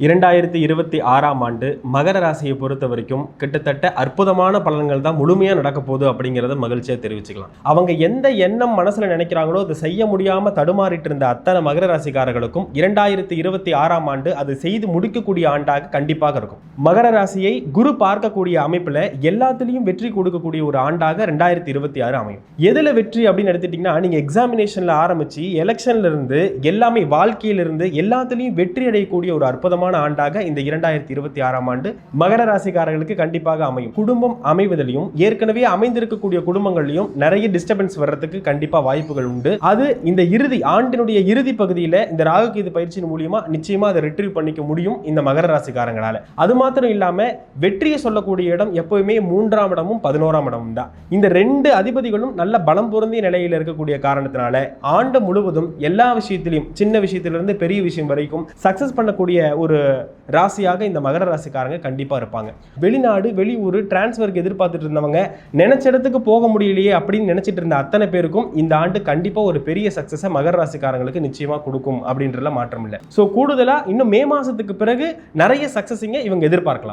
2026ஆம் ஆண்டு மகர ராசியை பொறுத்த வரைக்கும் கிட்டத்தட்ட அற்புதமான பலன்கள் தான் முழுமையாக நடக்க போகுது அப்படிங்கிறத மகிழ்ச்சியாக தெரிவிச்சுக்கலாம். அவங்க எந்த எண்ணம் மனசுல நினைக்கிறாங்களோ அதை செய்ய முடியாம தடுமாறிட்டு இருந்த அத்தனை மகர ராசிக்காரர்களுக்கும் 2026ஆம் ஆண்டு அது செய்து முடிக்கக்கூடிய ஆண்டாக கண்டிப்பாக இருக்கும். மகர ராசியை குரு பார்க்கக்கூடிய அமைப்புல எல்லாத்துலேயும் வெற்றி கொடுக்கக்கூடிய ஒரு ஆண்டாக 2026 அமையும். எதுல வெற்றி அப்படின்னு எடுத்துட்டீங்கன்னா, நீங்க எக்ஸாமினேஷன்ல ஆரம்பிச்சு எலெக்ஷன்ல இருந்து எல்லாமே வாழ்க்கையிலிருந்து எல்லாத்துலேயும் வெற்றி அடையக்கூடிய ஒரு அற்புதமான ஆண்டாக இந்த 2026ஆம் ஆண்டு மகர ராசிக்காரர்களுக்கு கண்டிப்பாக அமையும். குடும்பம் அமைவதிலையும் ஏற்கனவே அமைந்திருக்கக்கூடிய குடும்பங்களையும் நிறைய டிஸ்டர்பன்ஸ் வர்றதுக்கு கண்டிப்பா வாய்ப்புகள் உண்டு. அது இந்த ஆண்டினுடைய இறுதி பகுதியில் இந்த ராகுகேது பயிற்சியின் மூலியமா நிச்சயமா அதை ரிட்ரீவ் பண்ணிக்க முடியும் இந்த மகர ராசிக்காரங்களால. அது மாத்திரம் இல்லாம வெற்றியை சொல்லக்கூடிய இடம் எப்பவுமே 3ஆம் இடமும் 11ஆம் இடமும் தான். இந்த ரெண்டு அதிபதிகளும் நல்ல பலம் பொருந்திய நிலையில் இருக்கக்கூடிய காரணத்தினால ஆண்டு முழுவதும் எல்லா விஷயத்திலையும் சின்ன விஷயத்திலிருந்து பெரிய விஷயம் வரைக்கும் சக்சஸ் பண்ணக்கூடிய ஒரு ராசியாக இந்த மகர ராசிக்காரங்க கண்டிப்பா இருப்பாங்க. வெளிநாடு வெளியூர் டிரான்ஸ்ஃபருக்கு எதிர்பார்த்துட்டு இருந்தவங்க நினைச்ச இடத்துக்கு போக முடியலையே அப்படின்னு நினைச்சிட்டு இருந்த அத்தனை பேருக்கும் இந்த ஆண்டு கண்டிப்பா ஒரு பெரிய சக்சஸை மகர ராசிக்காரங்களுக்கு நிச்சயமா கொடுக்கும் அப்படின்றதுல மாற்றம் இல்லை. ஸோ கூடுதலா இன்னும் மே மாசத்துக்கு பிறகு நிறைய சக்சஸிங்க இவங்க எதிர்பார்க்கலாம்.